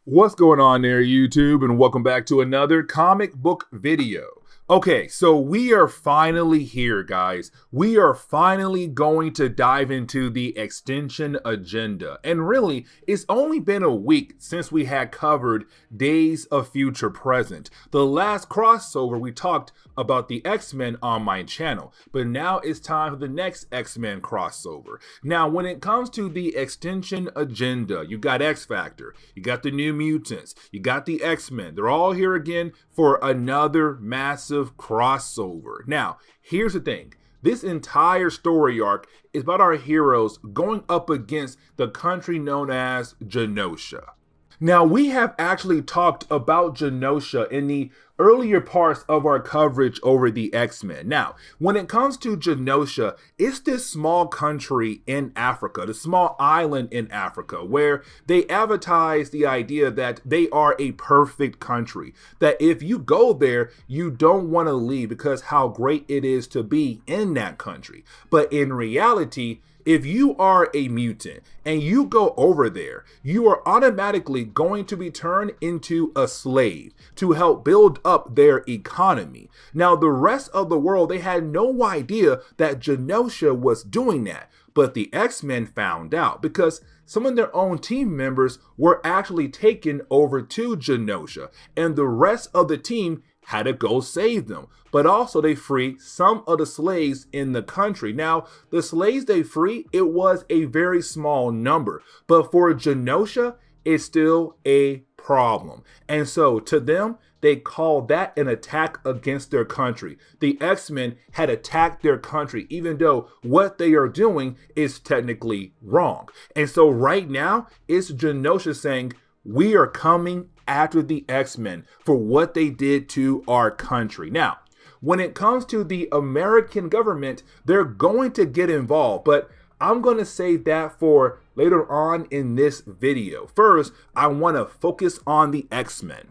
What's going on there, YouTube, and welcome back to another comic book video. Okay, so we are finally here, guys. We are finally going to dive into the X-Tinction Agenda. And really, it's only been a week since we had covered Days of Future Present. The last crossover, we talked about the X-Men on my channel. But now it's time for the next X-Men crossover. Now, when it comes to the X-Tinction Agenda, you got X-Factor, you got the New Mutants, you got the X-Men. They're all here again for another massive crossover. Now, here's the thing. This entire story arc is about our heroes going up against the country known as Genosha. Now, we have actually talked about Genosha in the earlier parts of our coverage over the X-Men. Now, when it comes to Genosha, it's this small country in Africa, the small island in Africa, where they advertise the idea that they are a perfect country, that if you go there, you don't want to leave because how great it is to be in that country. But in reality, if you are a mutant and you go over there, you are automatically going to be turned into a slave to help build up their economy. Now, the rest of the world, they had no idea that Genosha was doing that, but the X-Men found out because some of their own team members were actually taken over to Genosha, and the rest of the team had to go save them. But also they freed some of the slaves in the country. Now, the slaves they freed, it was a very small number. But for Genosha, it's still a problem. And so to them, they called that an attack against their country. The X-Men had attacked their country, even though what they are doing is technically wrong. And so right now, it's Genosha saying, we are coming after the X-Men for what they did to our country. Now, when it comes to the American government, they're going to get involved, but I'm going to save that for later on in this video. First, I want to focus on the X-Men.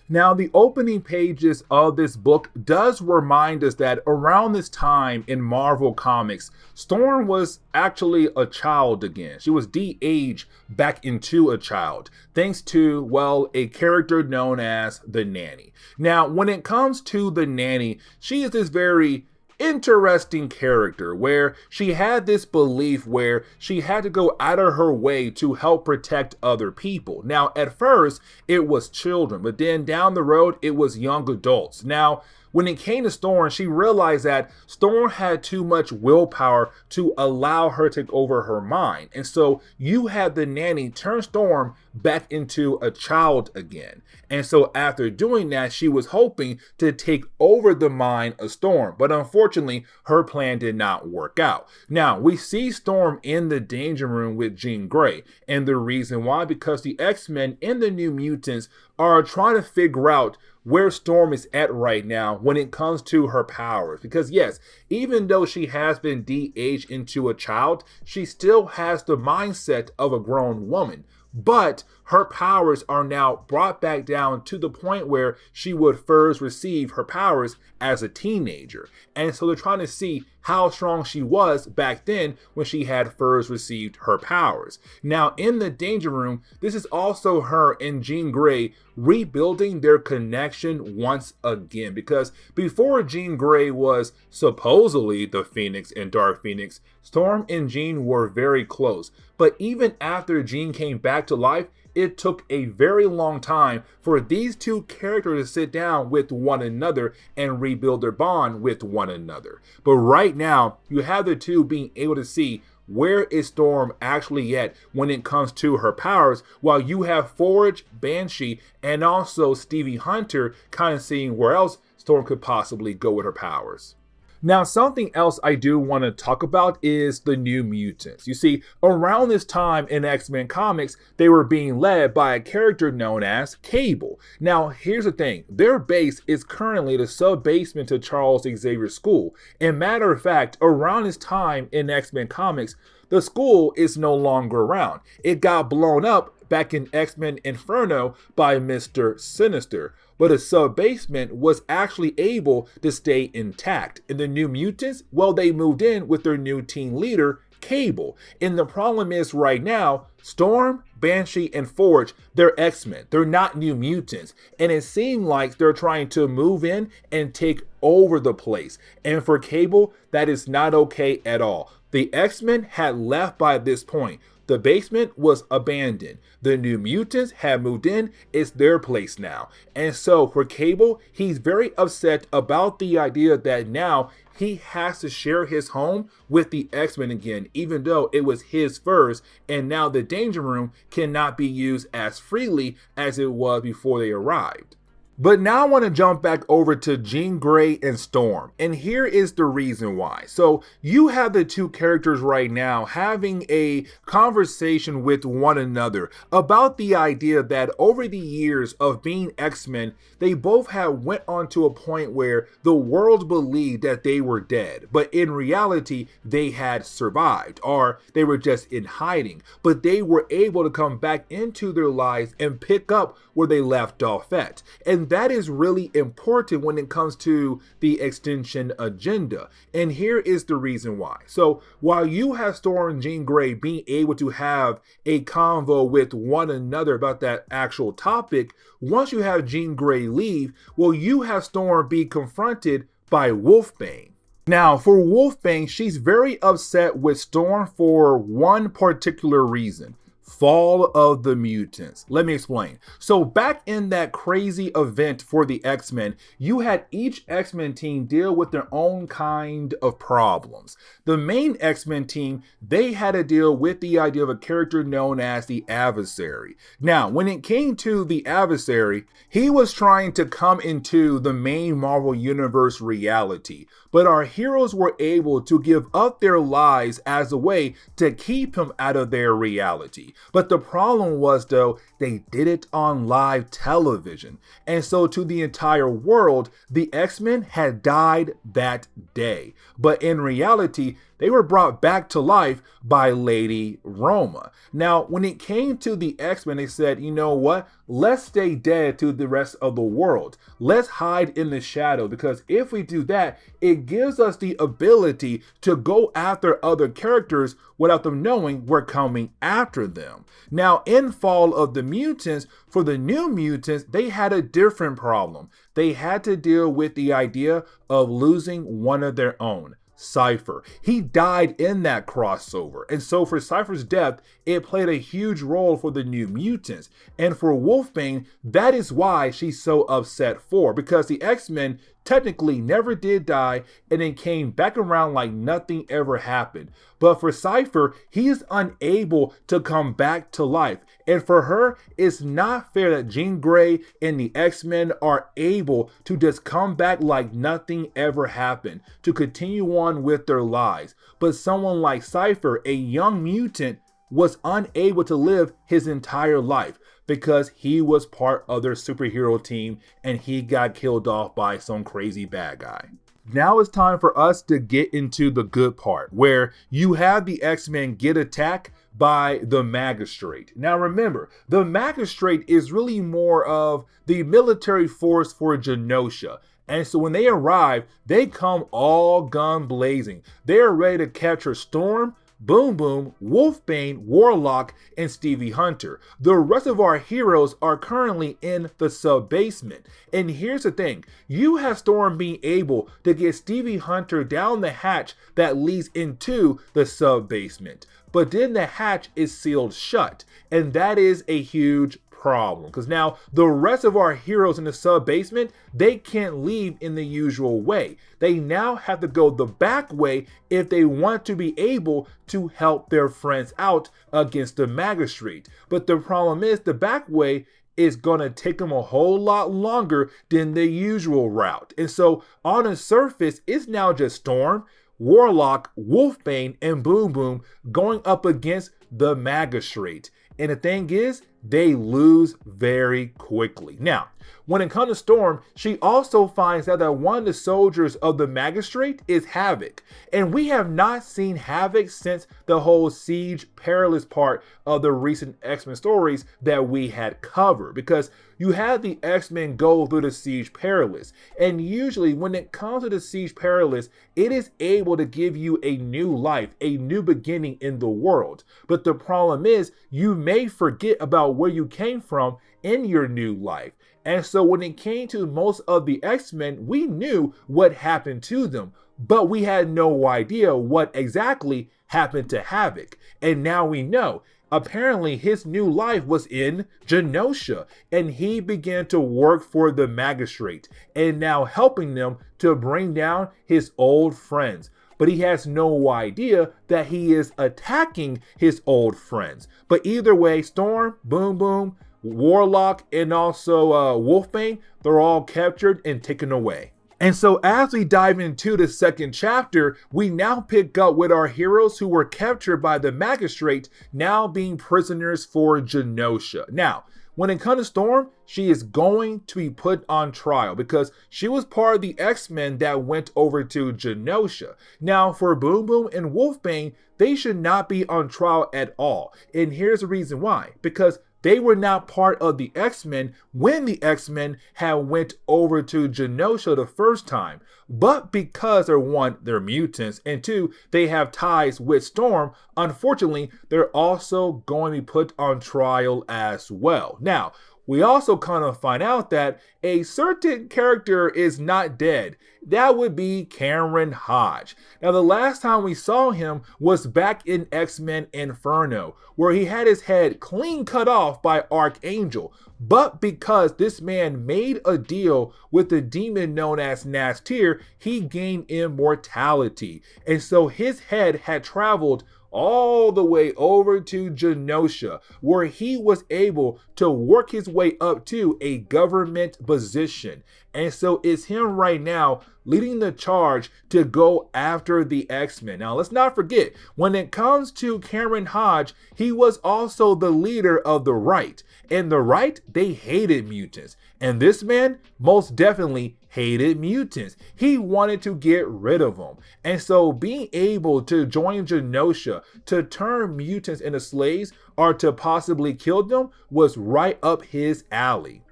Now, the opening pages of this book does remind us that around this time in Marvel Comics, Storm was actually a child again. She was de-aged back into a child, thanks to, well, a character known as the Nanny. Now, when it comes to the Nanny, she is this very interesting character where she had this belief where she had to go out of her way to help protect other people. Now, at first, it was children, but then down the road, it was young adults. Now, when it came to Storm, she realized that Storm had too much willpower to allow her to take over her mind. And so you had the Nanny turn Storm back into a child again. And so after doing that, she was hoping to take over the mind of Storm. But unfortunately, her plan did not work out. Now, we see Storm in the Danger Room with Jean Grey. And the reason why, because the X-Men and the New Mutants are trying to figure out where Storm is at right now when it comes to her powers. Because yes, even though she has been de-aged into a child, she still has the mindset of a grown woman. But her powers are now brought back down to the point where she would first receive her powers as a teenager. And so they're trying to see how strong she was back then when she had first received her powers. Now, in the Danger Room, this is also her and Jean Grey rebuilding their connection once again. Because before Jean Grey was supposedly the Phoenix and Dark Phoenix, Storm and Jean were very close. But even after Jean came back to life, it took a very long time for these two characters to sit down with one another and rebuild their bond with one another. But right now, you have the two being able to see where is Storm actually at when it comes to her powers, while you have Forge, Banshee, and also Stevie Hunter kind of seeing where else Storm could possibly go with her powers. Now, something else I do want to talk about is the New Mutants. You see, around this time in X-Men comics, they were being led by a character known as Cable. Now, here's the thing. Their base is currently the sub-basement to Charles Xavier School. And matter of fact, around this time in X-Men comics, the school is no longer around. It got blown up back in X-Men Inferno by Mr. Sinister. But a sub-basement was actually able to stay intact. And the New Mutants, well, they moved in with their new team leader, Cable. And the problem is right now, Storm, Banshee, and Forge, they're X-Men. They're not New Mutants. And it seems like they're trying to move in and take over the place. And for Cable, that is not okay at all. The X-Men had left by this point. The basement was abandoned. The New Mutants had moved in. It's their place now. And so for Cable, he's very upset about the idea that now he has to share his home with the X-Men again, even though it was his first, and now the Danger Room cannot be used as freely as it was before they arrived. But now I want to jump back over to Jean Grey and Storm, and here is the reason why. So you have the two characters right now having a conversation with one another about the idea that over the years of being X-Men, they both have went on to a point where the world believed that they were dead, but in reality they had survived, or they were just in hiding, but they were able to come back into their lives and pick up where they left off at. And that is really important when it comes to the X-Tinction Agenda. And here is the reason why. So while you have Storm and Jean Grey being able to have a convo with one another about that actual topic, once you have Jean Grey leave, well, you have Storm be confronted by Wolfbane. Now, for Wolfbane, she's very upset with Storm for one particular reason. Fall of the Mutants. Let me explain. So back in that crazy event for the X-Men, you had each X-Men team deal with their own kind of problems. The main X-Men team, they had to deal with the idea of a character known as the Adversary. Now, when it came to the Adversary, he was trying to come into the main Marvel Universe reality, but our heroes were able to give up their lives as a way to keep him out of their reality. But the problem was, though, they did it on live television. And so to the entire world, the X-Men had died that day. But in reality, they were brought back to life by Lady Roma. Now, when it came to the X-Men, they said, you know what? Let's stay dead to the rest of the world. Let's hide in the shadow, because if we do that, it gives us the ability to go after other characters without them knowing we're coming after them. Now, in Fall of the Mutants, for the New Mutants, they had a different problem. They had to deal with the idea of losing one of their own. Cypher. He died in that crossover, and so for Cypher's death, it played a huge role for the New Mutants. And for Wolfbane, that is why she's so upset for, because the X-Men technically never did die and then came back around like nothing ever happened. But for Cypher, he is unable to come back to life. And for her, it's not fair that Jean Grey and the X-Men are able to just come back like nothing ever happened, to continue on with their lives. But someone like Cypher, a young mutant, was unable to live his entire life because he was part of their superhero team and he got killed off by some crazy bad guy. Now it's time for us to get into the good part, where you have the X-Men get attacked by the Magistrate. Now remember, the Magistrate is really more of the military force for Genosha. And so when they arrive, they come all gun blazing. They're ready to capture Storm, Boom Boom, Wolfbane, Warlock, and Stevie Hunter. The rest of our heroes are currently in the sub-basement. And here's the thing, you have Storm being able to get Stevie Hunter down the hatch that leads into the sub-basement. But then the hatch is sealed shut, and that is a huge problem, because now the rest of our heroes in the sub-basement, they can't leave in the usual way. They now have to go the back way if they want to be able to help their friends out against the Magistrate. But the problem is, the back way is going to take them a whole lot longer than the usual route. And so on the surface, it's now just Storm, Warlock, Wolfbane, and Boom Boom going up against the Magistrate. And the thing is, they lose very quickly. Now, when it comes to Storm, she also finds out that one of the soldiers of the magistrate is Havok. And we have not seen Havok since the whole Siege Perilous part of the recent X-Men stories that we had covered. Because you have the X-Men go through the Siege Perilous. And usually when it comes to the Siege Perilous, it is able to give you a new life, a new beginning in the world. But the problem is you may forget about where you came from in your new life. And so when it came to most of the X-Men, we knew what happened to them, but we had no idea what exactly happened to Havok. And now we know. Apparently his new life was in Genosha, and he began to work for the magistrate and now helping them to bring down his old friends. But he has no idea that he is attacking his old friends. But either way, Storm, Boom Boom, Warlock, and also Wolfbane, they're all captured and taken away. And so as we dive into the second chapter, we now pick up with our heroes who were captured by the magistrate now being prisoners for Genosha. Now, when it comes to Storm, she is going to be put on trial because she was part of the X-Men that went over to Genosha. Now, for Boom Boom and Wolfbane, they should not be on trial at all. And here's the reason why. Because they were not part of the X-Men when the X-Men had went over to Genosha the first time. But because they're mutants, and two, they have ties with Storm, unfortunately, they're also going to be put on trial as well. Now, we also kind of find out that a certain character is not dead. That would be Cameron Hodge. Now, the last time we saw him was back in X-Men Inferno, where he had his head clean cut off by Archangel. But because this man made a deal with the demon known as Nastir, he gained immortality. And so his head had traveled all the way over to Genosha, where he was able to work his way up to a government position. And so it's him right now leading the charge to go after the X-Men. Now, let's not forget, when it comes to Cameron Hodge, he was also the leader of the Right. And the Right, they hated mutants. And this man most definitely hated mutants. He wanted to get rid of them. And so being able to join Genosha to turn mutants into slaves or to possibly kill them was right up his alley.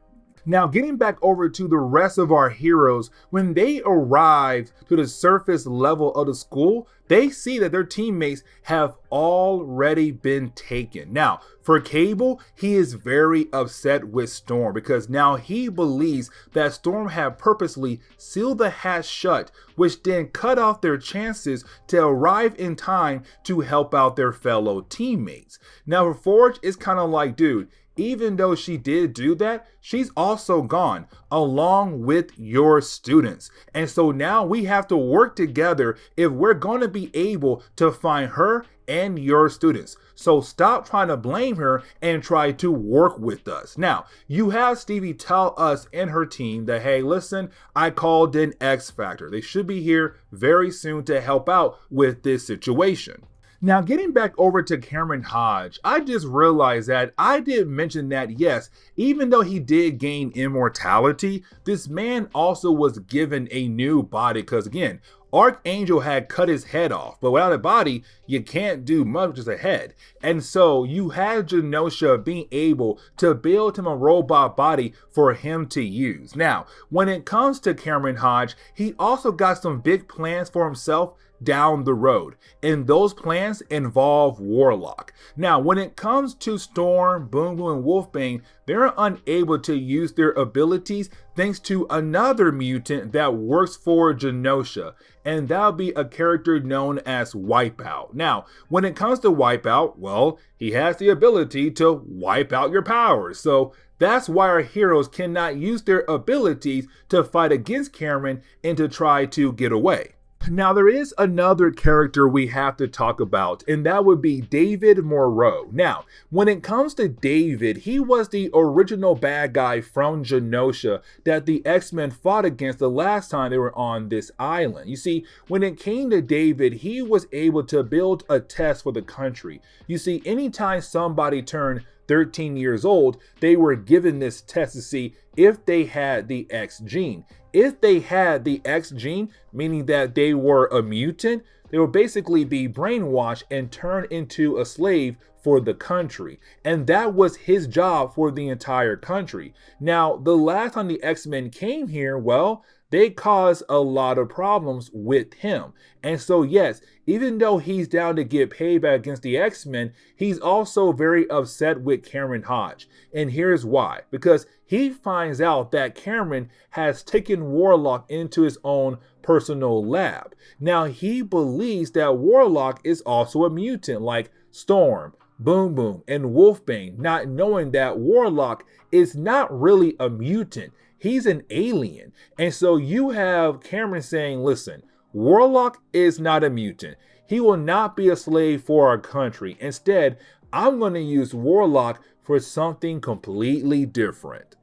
Now, getting back over to the rest of our heroes, when they arrived to the surface level of the school, they see that their teammates have already been taken. Now, for Cable, he is very upset with Storm because now he believes that Storm had purposely sealed the hatch shut, which then cut off their chances to arrive in time to help out their fellow teammates. Now, for Forge, it's kind of like, dude, even though she did do that, she's also gone along with your students. And so now we have to work together if we're going to be able to find her and your students. So stop trying to blame her and try to work with us. Now, you have Stevie tell us and her team that, hey, listen, I called in X Factor. They should be here very soon to help out with this situation. Now, getting back over to Cameron Hodge, I just realized that I did mention that, yes, even though he did gain immortality, this man also was given a new body because, again, Archangel had cut his head off, but without a body, you can't do much with just a head. And so you had Genosha being able to build him a robot body for him to use. Now, when it comes to Cameron Hodge, he also got some big plans for himself down the road, and those plans involve Warlock. Now, when it comes to Storm, Boom Boom, and Wolfbane, they're unable to use their abilities thanks to another mutant that works for Genosha, and that'll be a character known as Wipeout. Now, when it comes to Wipeout, well, he has the ability to wipe out your powers, so that's why our heroes cannot use their abilities to fight against Cameron and to try to get away. Now, there is another character we have to talk about, and that would be David Moreau. Now, when it comes to David, he was the original bad guy from Genosha that the X-Men fought against the last time they were on this island. You see, when it came to David, he was able to build a test for the country. You see, anytime somebody turned 13 years old, they were given this test to see if they had the X gene. If they had the X gene, meaning that they were a mutant, they would basically be brainwashed and turned into a slave for the country. And that was his job for the entire country. Now, the last time the X-Men came here, well, they caused a lot of problems with him. And so, yes, even though he's down to get payback against the X-Men, he's also very upset with Cameron Hodge. And here's why. Because he finds out that Cameron has taken Warlock into his own personal lab. Now, he believes that Warlock is also a mutant like Storm, Boom Boom, and Wolfbane, not knowing that Warlock is not really a mutant. He's an alien. And so you have Cameron saying, listen, Warlock is not a mutant. He will not be a slave for our country. Instead, I'm going to use Warlock for something completely different.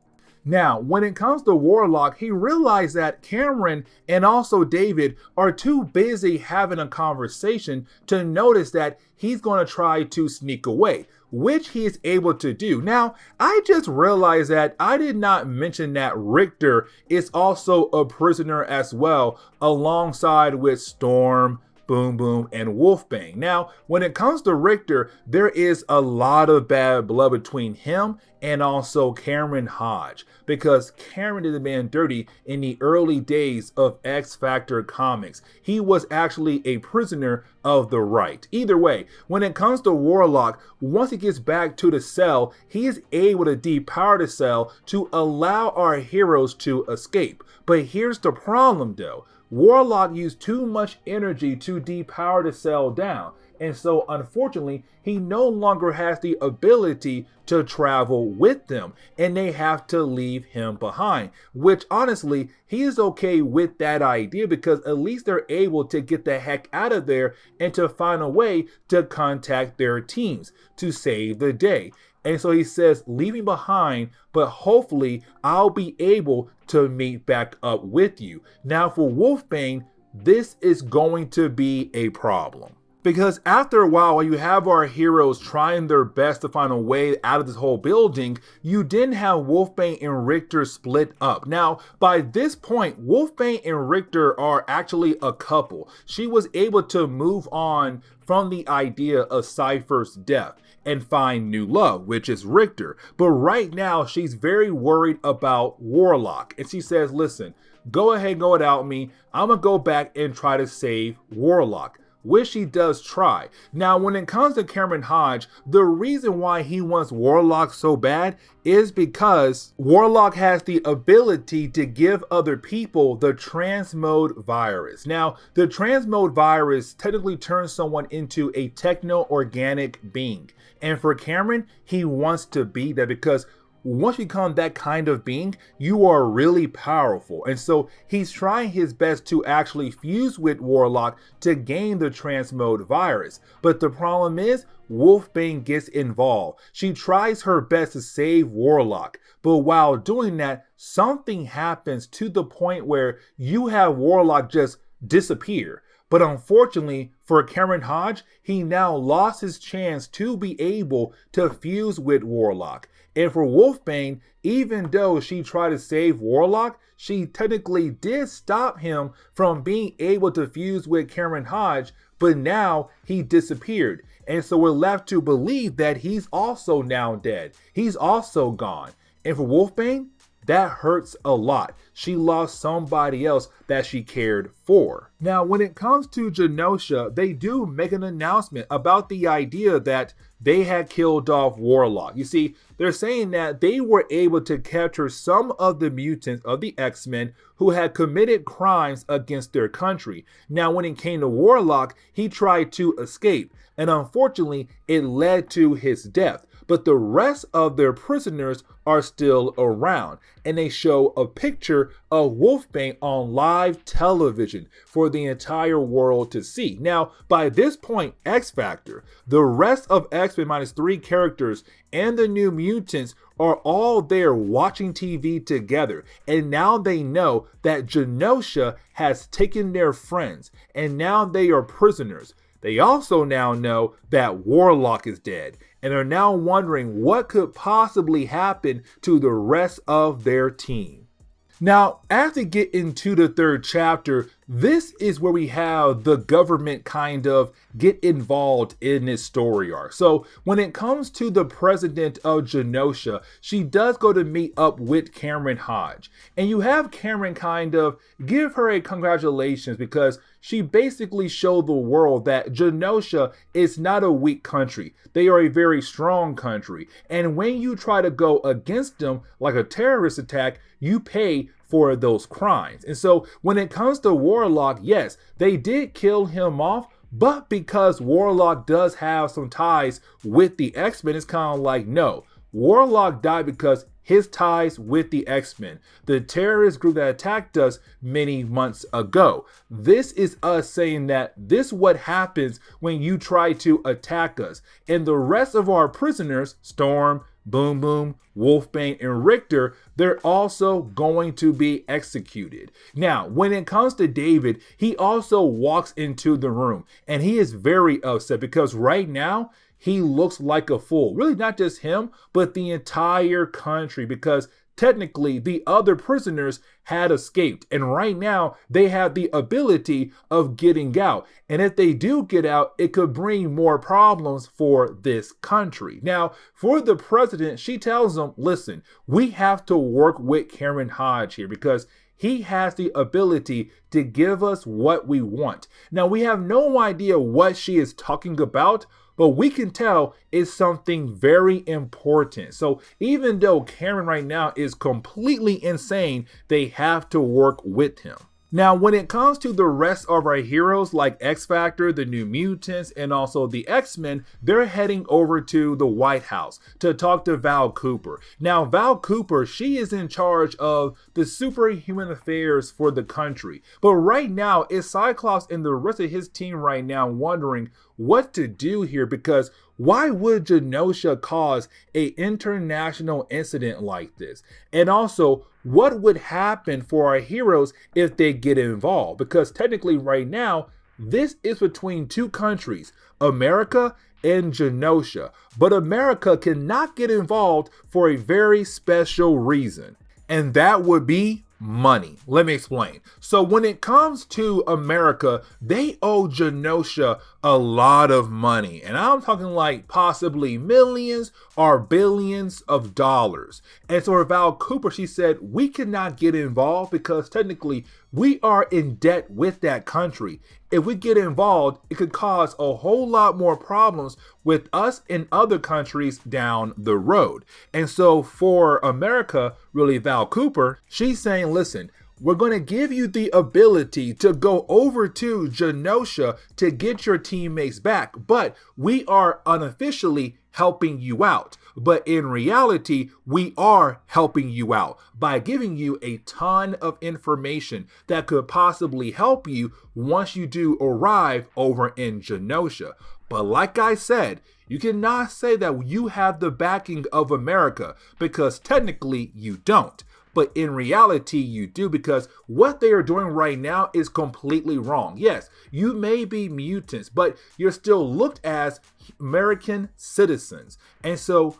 Now, when it comes to Warlock, he realized that Cameron and also David are too busy having a conversation to notice that he's going to try to sneak away, which he is able to do. Now, I just realized that I did not mention that Richter is also a prisoner as well, alongside with Storm, Boom Boom, and Wolfbane. Now, when it comes to Richter, there is a lot of bad blood between him and also Cameron Hodge, because Cameron did the man dirty in the early days of X-Factor comics. He was actually a prisoner of the right. Either way, when it comes to Warlock, once he gets back to the cell, he is able to depower the cell to allow our heroes to escape. But here's the problem though. Warlock used too much energy to depower the cell down, and so unfortunately he no longer has the ability to travel with them, and they have to leave him behind, which honestly he is okay with that idea, because at least they're able to get the heck out of there and to find a way to contact their teams to save the day. And so he says, leaving behind, but hopefully I'll be able to meet back up with you. Now for Wolfbane, this is going to be a problem. Because after a while you have our heroes trying their best to find a way out of this whole building, you then have Wolfbane and Richter split up. Now, by this point, Wolfbane and Richter are actually a couple. She was able to move on from the idea of Cypher's death and find new love, which is Richter. But right now, she's very worried about Warlock. And she says, listen, go ahead and go without me. I'm gonna go back and try to save Warlock, which she does try. Now, when it comes to Cameron Hodge, the reason why he wants Warlock so bad is because Warlock has the ability to give other people the transmode virus. Now, the transmode virus technically turns someone into a techno-organic being. And for Cameron, he wants to be that, because once you become that kind of being, you are really powerful. And so he's trying his best to actually fuse with Warlock to gain the transmode virus. But the problem is, Wolfbane gets involved. She tries her best to save Warlock, but while doing that, something happens to the point where you have Warlock just disappear. But unfortunately for Cameron Hodge, he now lost his chance to be able to fuse with Warlock. And for Wolfbane, even though she tried to save Warlock, she technically did stop him from being able to fuse with Cameron Hodge, but now he disappeared. And so we're left to believe that he's also now dead. He's also gone. And for Wolfbane, that hurts a lot. She lost somebody else that she cared for. Now, when it comes to Genosha, they do make an announcement about the idea that they had killed off Warlock. You see, they're saying that they were able to capture some of the mutants of the X-Men who had committed crimes against their country. Now, when it came to Warlock, he tried to escape, and unfortunately, it led to his death. But the rest of their prisoners are still around, and they show a picture of Wolfbane on live television for the entire world to see. Now, by this point, X-Factor, the rest of X-Men minus 3 characters, and the New Mutants are all there watching TV together, and now they know that Genosha has taken their friends, and now they are prisoners. They also now know that Warlock is dead, and are now wondering what could possibly happen to the rest of their team. Now, as we get into the third chapter, this is where we have the government kind of get involved in this story arc. So when it comes to the president of Genosha, she does go to meet up with Cameron Hodge. And you have Cameron kind of give her a congratulations because she basically showed the world that Genosha is not a weak country. They are a very strong country. And when you try to go against them like a terrorist attack, you pay for those crimes. And so when it comes to Warlock, yes, they did kill him off, but because Warlock does have some ties with the X-Men, it's kind of like, no, Warlock died because his ties with the X-Men, the terrorist group that attacked us many months ago. This is us saying that this is what happens when you try to attack us. And the rest of our prisoners, Storm, Boom Boom, Wolfbane, and Richter, they're also going to be executed. Now, when it comes to David, he also walks into the room and he is very upset because right now he looks like a fool. Really not just him, but the entire country, because technically the other prisoners had escaped, and right now they have the ability of getting out. And if they do get out, it could bring more problems for this country. Now, for the president, she tells them, listen, we have to work with Cameron Hodge here because he has the ability to give us what we want. Now, we have no idea what she is talking about, but we can tell it's something very important. So even though Cameron right now is completely insane, they have to work with him. Now, when it comes to the rest of our heroes like X-Factor, the New Mutants, and also the X-Men, they're heading over to the White House to talk to Val Cooper. Now, Val Cooper, she is in charge of the superhuman affairs for the country. But right now, it's Cyclops and the rest of his team right now wondering what to do here, because why would Genosha cause an international incident like this? And also, what would happen for our heroes if they get involved? Because technically right now, this is between two countries, America and Genosha. But America cannot get involved for a very special reason, and that would be money. Let me explain. So when it comes to America, they owe Genosha a lot of money. And I'm talking like possibly millions or billions of dollars. And so Val Cooper, she said, we cannot get involved because technically we are in debt with that country. If we get involved, it could cause a whole lot more problems with us and other countries down the road. And so for America, really Val Cooper, she's saying, listen, we're going to give you the ability to go over to Genosha to get your teammates back, but we are unofficially helping you out. But in reality, we are helping you out by giving you a ton of information that could possibly help you once you do arrive over in Genosha. But like I said, you cannot say that you have the backing of America because technically you don't. But in reality, you do, because what they are doing right now is completely wrong. Yes, you may be mutants, but you're still looked as American citizens. And so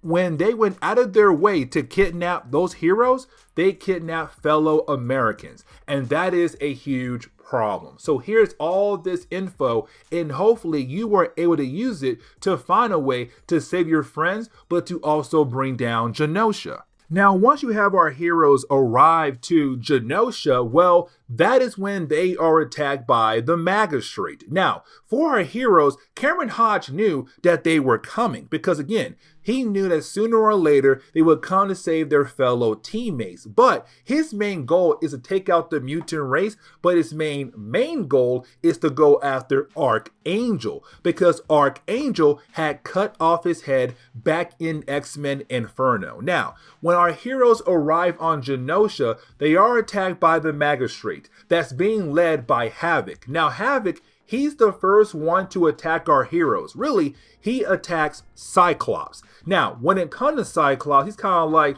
when they went out of their way to kidnap those heroes, they kidnapped fellow Americans. And that is a huge problem. So here's all this info, and hopefully you were able to use it to find a way to save your friends, but to also bring down Genosha. Now, once you have our heroes arrive to Genosha, well, that is when they are attacked by the magistrate. Now, for our heroes, Cameron Hodge knew that they were coming because, again, he knew that sooner or later they would come to save their fellow teammates. But his main goal is to take out the mutant race, but his main goal is to go after Archangel because Archangel had cut off his head back in X-Men Inferno. Now, when our heroes arrive on Genosha, they are attacked by the magistrate that's being led by Havok. Now, Havok, he's the first one to attack our heroes. Really, he attacks Cyclops. Now, when it comes to Cyclops, he's kind of like,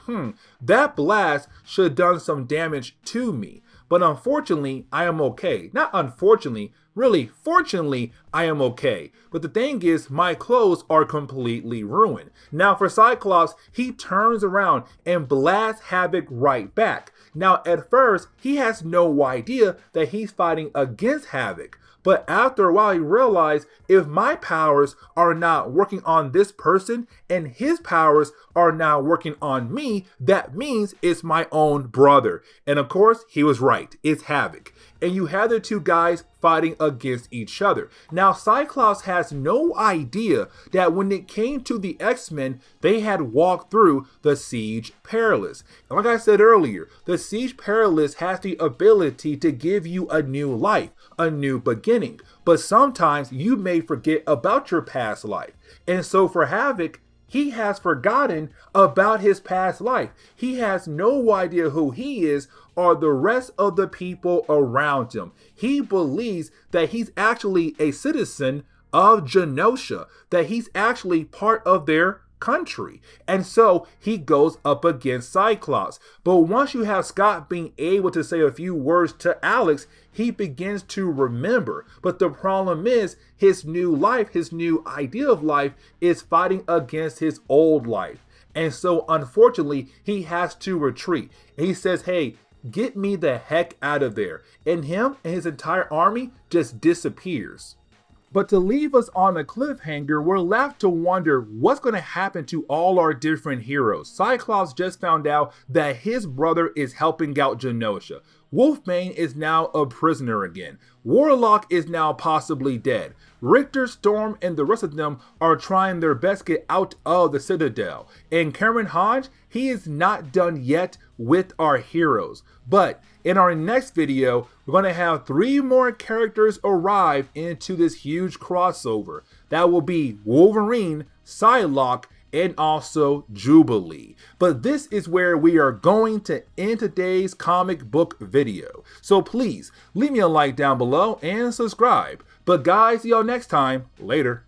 that blast should have done some damage to me. but unfortunately, I am okay. Not unfortunately, really, fortunately, I am okay. But the thing is, my clothes are completely ruined. Now for Cyclops, he turns around and blasts Havok right back. Now at first, he has no idea that he's fighting against Havok. But after a while, he realized if my powers are not working on this person and his powers are now working on me, that means it's my own brother. And of course, he was right. It's Havok. And you have the two guys fighting against each other. Now, Cyclops has no idea that when it came to the X-Men, they had walked through the Siege Perilous. And like I said earlier, the Siege Perilous has the ability to give you a new life, a new beginning. But sometimes you may forget about your past life. And so for Havok, he has forgotten about his past life. He has no idea who he is or the rest of the people around him. He believes that he's actually a citizen of Genosha, that he's actually part of their country. And so he goes up against Cyclops. But once you have Scott being able to say a few words to Alex, he begins to remember. But the problem is his new life, his new idea of life is fighting against his old life. And so unfortunately, he has to retreat. And he says, hey, get me the heck out of there. And him and his entire army just disappears. But to leave us on a cliffhanger, we're left to wonder what's going to happen to all our different heroes. Cyclops just found out that his brother is helping out Genosha. Wolfbane is now a prisoner again. Warlock is now possibly dead. Richter, Storm, and the rest of them are trying their best to get out of the Citadel. And Cameron Hodge, he is not done yet with our heroes. But in our next video, we're going to have 3 more characters arrive into this huge crossover. That will be Wolverine, Psylocke, and also Jubilee. But this is where we are going to end today's comic book video. So please leave me a like down below and subscribe. But guys, see y'all next time. Later.